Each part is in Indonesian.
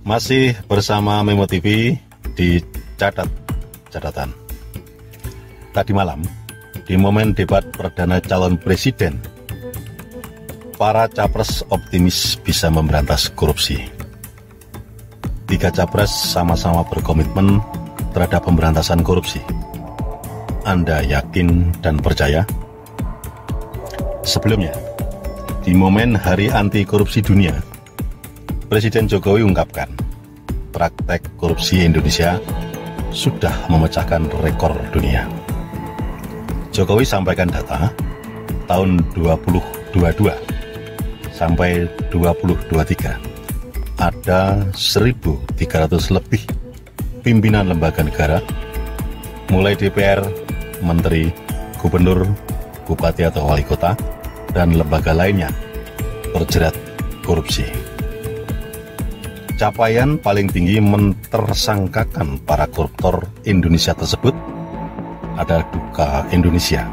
Masih bersama Memo TV di catatan. Tadi malam, di momen debat perdana calon presiden, para capres optimis bisa memberantas korupsi. 3 capres sama-sama berkomitmen terhadap pemberantasan korupsi. Anda yakin dan percaya? Sebelumnya, di momen Hari Anti Korupsi Dunia, Presiden Jokowi ungkapkan, praktek korupsi Indonesia sudah memecahkan rekor dunia. Jokowi sampaikan data tahun 2022 sampai 2023 ada 1.300 lebih pimpinan lembaga negara, mulai DPR, menteri, gubernur, bupati atau wali kota, dan lembaga lainnya terjerat korupsi. Capaian paling tinggi mentersangkakan para koruptor Indonesia tersebut adalah duka Indonesia,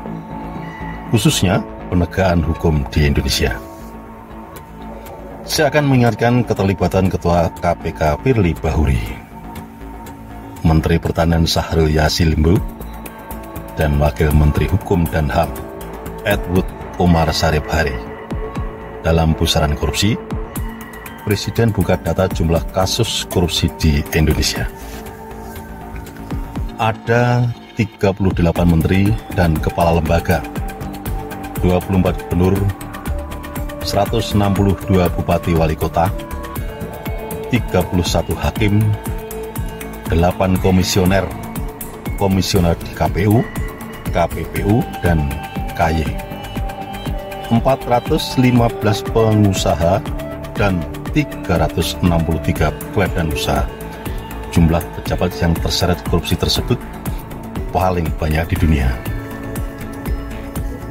khususnya penegakan hukum di Indonesia. Saya akan mengingatkan keterlibatan Ketua KPK Firly Bahuri, Menteri Pertanian Syahrul Yassin Limpo, dan Wakil Menteri Hukum dan HAM Edward Umar Sarip Hari dalam pusaran korupsi. Presiden buka data jumlah kasus korupsi di Indonesia. Ada 38 menteri dan kepala lembaga, 24 gubernur, 162 bupati wali kota, 31 hakim, 8 komisioner di KPU, KPPU, dan KY, 415 pengusaha, dan 363 badan usaha. Jumlah pejabat yang terseret korupsi tersebut paling banyak di dunia.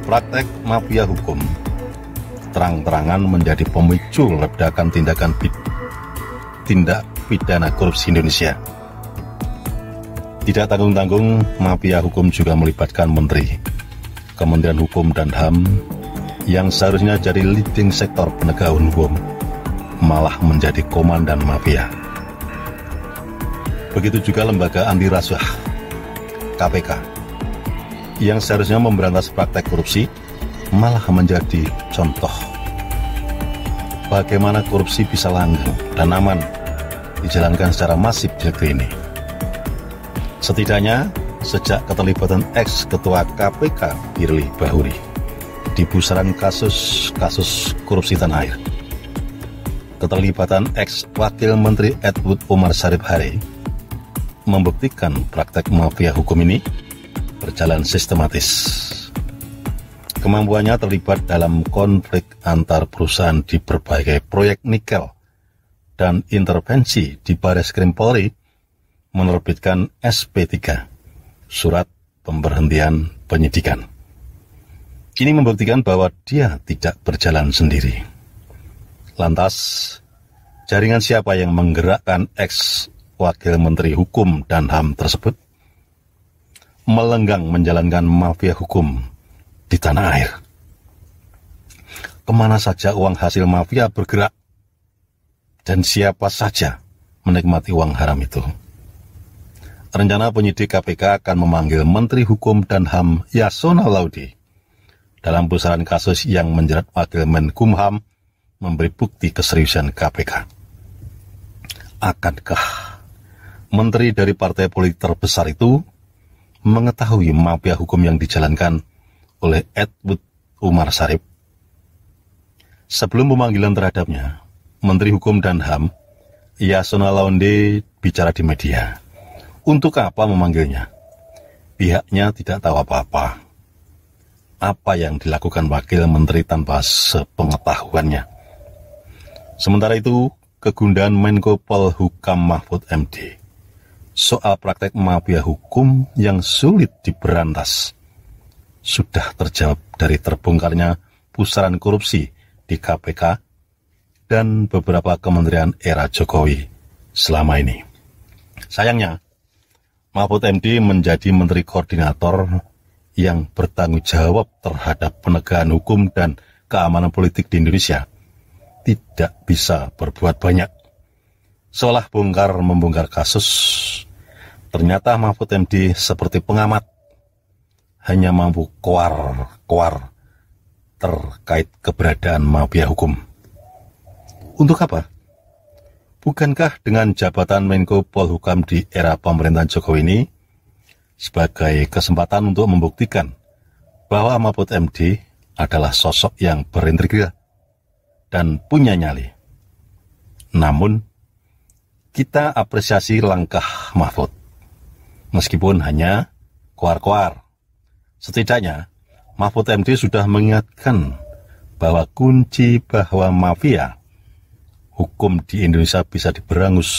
Praktek mafia hukum terang-terangan menjadi pemicu ledakan tindak pidana korupsi Indonesia. Tidak tanggung-tanggung, mafia hukum juga melibatkan menteri, Kementerian Hukum dan HAM yang seharusnya jadi leading sektor penegakan hukum, malah menjadi komandan mafia. Begitu juga lembaga anti rasuah KPK yang seharusnya memberantas praktek korupsi, malah menjadi contoh bagaimana korupsi bisa langgeng dan aman dijalankan secara masif di negeri ini. Setidaknya sejak keterlibatan ex-ketua KPK Firly Bahuri di pusaran kasus korupsi tanah air, keterlibatan ex-wakil menteri Edward Umar Sarip Hari membuktikan praktek mafia hukum ini berjalan sistematis. Kemampuannya terlibat dalam konflik antar perusahaan di berbagai proyek nikel dan intervensi di Bareskrim Polri menerbitkan SP3, surat pemberhentian penyidikan. Ini membuktikan bahwa dia tidak berjalan sendiri. Lantas, jaringan siapa yang menggerakkan ex-wakil Menteri Hukum dan HAM tersebut melenggang menjalankan mafia hukum di tanah air? Kemana saja uang hasil mafia bergerak, dan siapa saja menikmati uang haram itu? Rencana penyidik KPK akan memanggil Menteri Hukum dan HAM Yasona Laudi dalam pusaran kasus yang menjerat Wakil Menkumham memberi bukti keseriusan KPK. Akankah menteri dari partai politik terbesar itu mengetahui mafia hukum yang dijalankan oleh Edward Umar Sarip? Sebelum pemanggilan terhadapnya, Menteri Hukum dan HAM Yasona Laudi bicara di media. Untuk apa memanggilnya? Pihaknya tidak tahu apa-apa. Apa yang dilakukan wakil menteri tanpa sepengetahuannya? Sementara itu, kegundahan Menko Polhukam Mahfud MD soal praktek mafia hukum yang sulit diberantas sudah terjawab dari terbongkarnya pusaran korupsi di KPK dan beberapa kementerian era Jokowi selama ini. Sayangnya, Mahfud MD menjadi menteri koordinator yang bertanggung jawab terhadap penegakan hukum dan keamanan politik di Indonesia tidak bisa berbuat banyak. Seolah membongkar kasus, ternyata Mahfud MD seperti pengamat, hanya mampu koar terkait keberadaan mafia hukum. Untuk apa? Bukankah dengan jabatan Menko Polhukam di era pemerintahan Jokowi ini sebagai kesempatan untuk membuktikan bahwa Mahfud MD adalah sosok yang berintegritas dan punya nyali. Namun, kita apresiasi langkah Mahfud, meskipun hanya koar-koar. Setidaknya, Mahfud MD sudah mengingatkan bahwa kunci bahwa mafia hukum di Indonesia bisa diberangus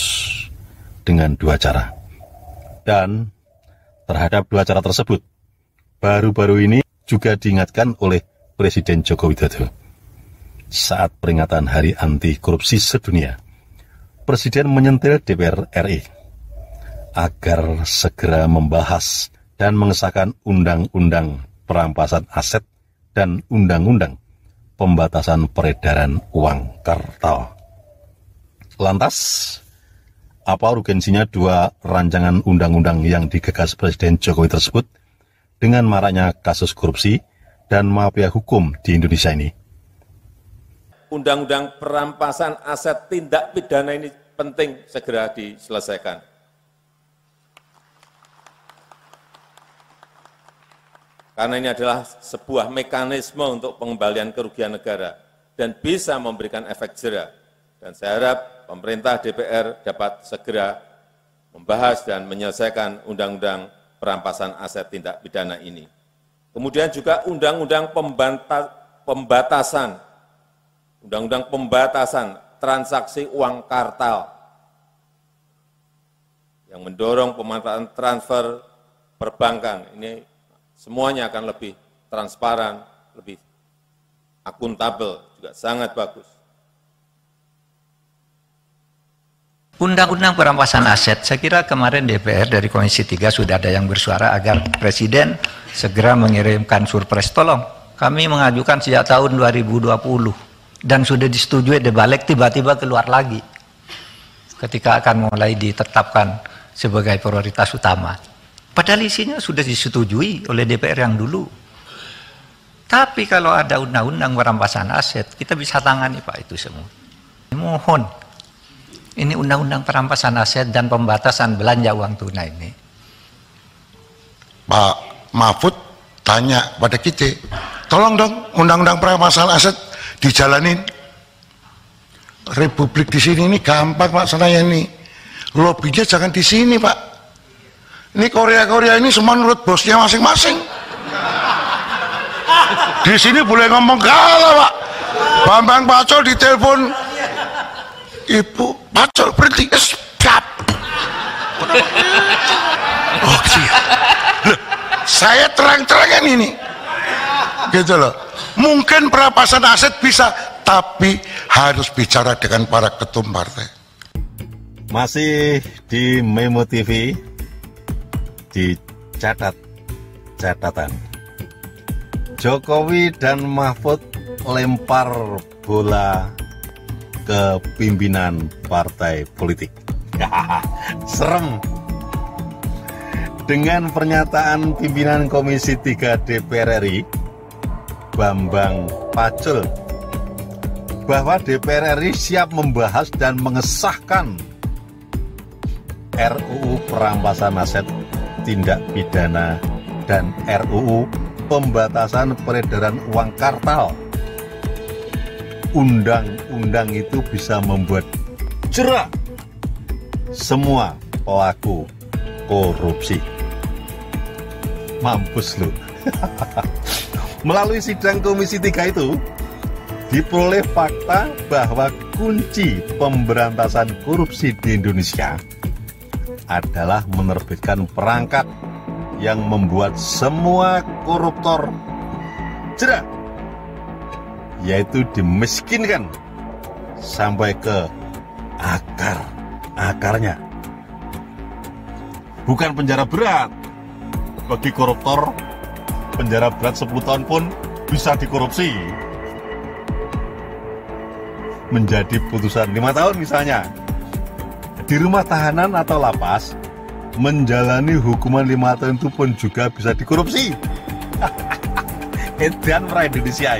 dengan dua cara. Dan terhadap dua cara tersebut, baru-baru ini juga diingatkan oleh Presiden Joko Widodo. Saat peringatan Hari Anti Korupsi Sedunia, Presiden menyentil DPR RI agar segera membahas dan mengesahkan Undang-Undang Perampasan Aset dan Undang-Undang Pembatasan Peredaran Uang Kartal. Lantas, apa urgensinya dua rancangan undang-undang yang digagas Presiden Jokowi tersebut dengan maraknya kasus korupsi dan mafia hukum di Indonesia ini? Undang-undang perampasan aset tindak pidana ini penting segera diselesaikan. Karena ini adalah sebuah mekanisme untuk pengembalian kerugian negara dan bisa memberikan efek jera. Dan saya harap pemerintah DPR dapat segera membahas dan menyelesaikan undang-undang perampasan aset tindak pidana ini. Kemudian juga undang-undang pembatasan transaksi uang kartal yang mendorong pemanfaatan transfer perbankan. Ini semuanya akan lebih transparan, lebih akuntabel, juga sangat bagus. Undang-undang perampasan aset, saya kira kemarin DPR dari Komisi 3 sudah ada yang bersuara agar Presiden segera mengirimkan surpres. Tolong, kami mengajukan sejak tahun 2020 dan sudah disetujui di balik, tiba-tiba keluar lagi ketika akan mulai ditetapkan sebagai prioritas utama. Padahal isinya sudah disetujui oleh DPR yang dulu. Tapi kalau ada undang-undang perampasan aset, kita bisa tangani Pak itu semua. Mohon, ini undang-undang perampasan aset dan pembatasan belanja uang tunai ini. Pak Mahfud tanya pada kita, tolong dong undang-undang perampasan aset dijalanin. Republik di sini ini gampang Pak Senayan ini. Lobbynya jangan di sini Pak. Ini Korea ini semua menurut bosnya masing-masing. Di sini boleh ngomong kalah Pak. Bambang Pacul ditelepon, Ibu Pacul berhenti, siap. Oh siap. Loh, saya terang-terangan ini. Gitu loh. Mungkin perampasan aset bisa, tapi harus bicara dengan para ketum partai. Masih di Memo TV, dicatat catatan. Jokowi dan Mahfud lempar bola ke pimpinan partai politik. Serem. Dengan pernyataan pimpinan Komisi 3 DPR RI, Bambang Pacul, bahwa DPR RI siap membahas dan mengesahkan RUU perampasan aset tindak pidana dan RUU pembatasan peredaran uang kartal. Undang-undang itu bisa membuat jera semua pelaku korupsi. Mampus lu. Melalui sidang Komisi 3 itu diperoleh fakta bahwa kunci pemberantasan korupsi di Indonesia adalah menerbitkan perangkat yang membuat semua koruptor jera, yaitu dimiskinkan sampai ke akarnya. Bukan penjara berat. Bagi koruptor, penjara berat 10 tahun pun bisa dikorupsi menjadi putusan 5 tahun misalnya. di rumah tahanan atau lapas, menjalani hukuman 5 tahun itu pun juga bisa dikorupsi. Edan pra Indonesia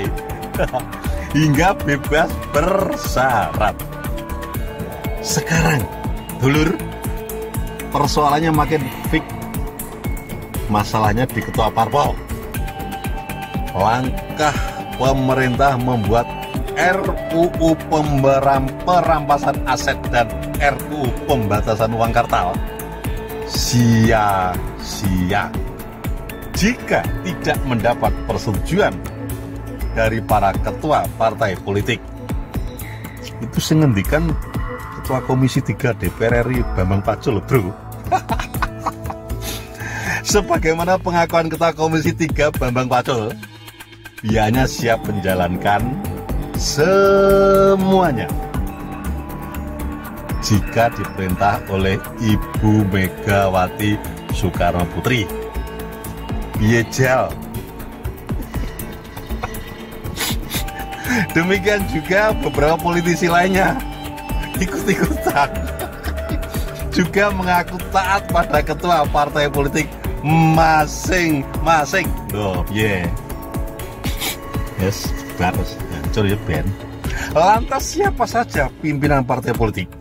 hingga bebas bersyarat. Sekarang, dulur, persoalannya makin fix. Masalahnya di ketua parpol. Langkah pemerintah membuat RUU perampasan aset dan RUU pembatasan uang kartal sia-sia jika tidak mendapat persetujuan dari para ketua partai politik. Itu sengendikan Ketua Komisi 3 DPR RI Bambang Pacul, bro. Sebagaimana pengakuan Ketua Komisi 3 Bambang Pacul, dianya siap menjalankan semuanya jika diperintah oleh Ibu Megawati Soekarno Putri. Biejal. Demikian juga beberapa politisi lainnya ikut-ikutan juga mengaku taat pada ketua partai politik masing-masing. Oh, yeah. Yes, harus hancur ya, Ben. Lantas siapa saja pimpinan partai politik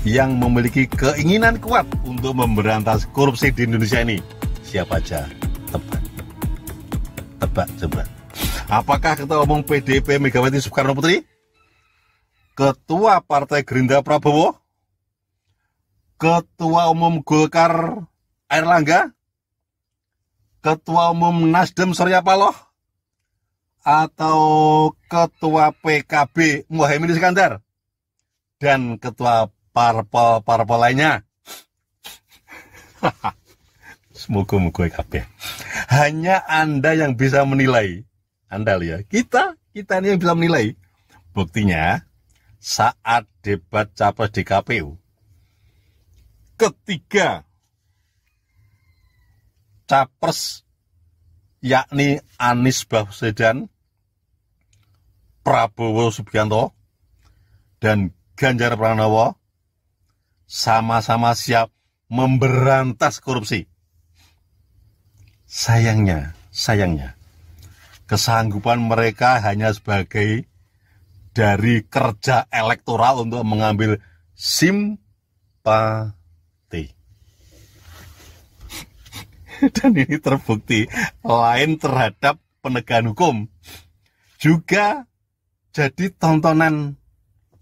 yang memiliki keinginan kuat untuk memberantas korupsi di Indonesia ini? Siapa aja? Tebak coba. Apakah Ketua Umum PDIP Megawati Soekarno Putri? Ketua Partai Gerindra Prabowo? Ketua Umum Golkar Airlangga? Ketua Umum Nasdem Surya Paloh? Atau Ketua PKB Muhaimin Iskandar? Dan Ketua parpol lainnya? Semoga-moga kabeh. Hanya Anda yang bisa menilai. Anda lihat, kita ini yang bisa menilai. Buktinya, saat debat capres di KPU, ketiga capres yakni Anies Baswedan, Prabowo Subianto, dan Ganjar Pranowo sama-sama siap memberantas korupsi. Sayangnya, kesanggupan mereka hanya sebagai dari kerja elektoral untuk mengambil simpati. Dan ini terbukti lain terhadap penegakan hukum. Juga jadi tontonan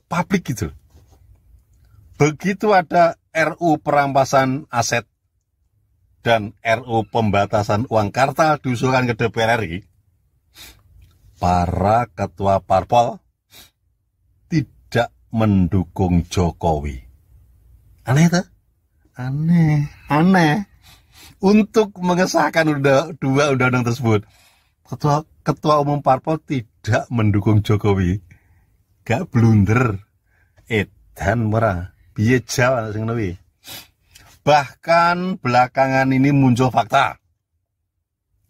publik gitu. Begitu ada RUU perampasan aset dan RUU pembatasan uang kartal diusulkan ke DPR RI, para ketua parpol tidak mendukung Jokowi. Aneh tuh? Aneh. Untuk mengesahkan dua undang-undang tersebut, ketua umum parpol tidak mendukung Jokowi. Gak blunder. Edan merah. Biejal sing newi. Bahkan belakangan ini muncul fakta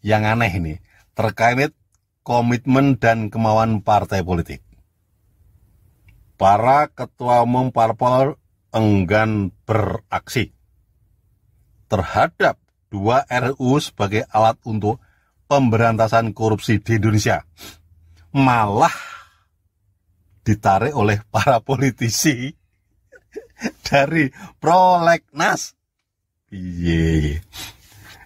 yang aneh ini terkait komitmen dan kemauan partai politik. Para ketua umum parpol enggan beraksi terhadap 2 RUU sebagai alat untuk pemberantasan korupsi di Indonesia. Malah ditarik oleh para politisi dari prolegnas. Iya.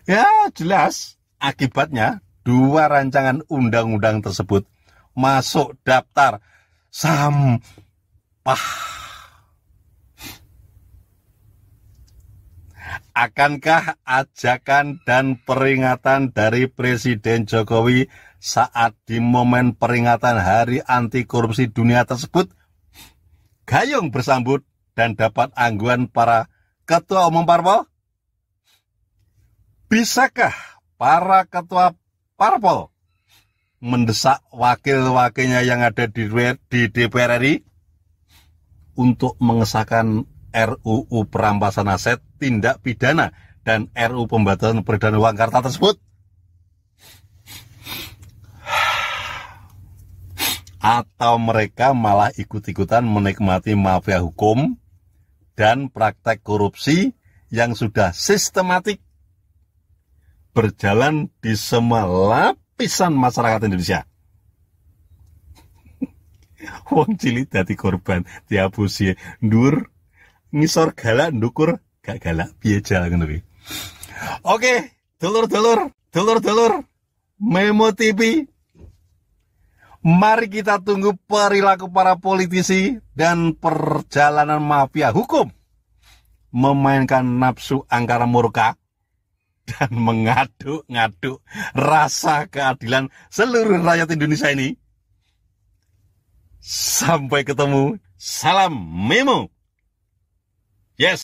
Ya jelas akibatnya 2 rancangan undang-undang tersebut masuk daftar sampah. Akankah ajakan dan peringatan dari Presiden Jokowi saat di momen peringatan Hari Anti Korupsi Dunia tersebut gayung bersambut dan dapat angguan para ketua umum parpol? Bisakah para ketua parpol mendesak wakil-wakilnya yang ada di DPR RI untuk mengesahkan RUU perampasan aset, tindak pidana, dan RUU pembatasan peredaran uang kartal tersebut? Atau mereka malah ikut-ikutan menikmati mafia hukum dan praktek korupsi yang sudah sistematik berjalan di semua lapisan masyarakat Indonesia. Wong cilik dadi korban diabusi, ndur ngisor galak ndukur gak galak piye jal ngono kuwi. Oke, dulur-dulur Memo TV. Mari kita tunggu perilaku para politisi dan perjalanan mafia hukum memainkan nafsu angkara murka dan mengaduk-ngaduk rasa keadilan seluruh rakyat Indonesia ini. Sampai ketemu. Salam Memo. Yes.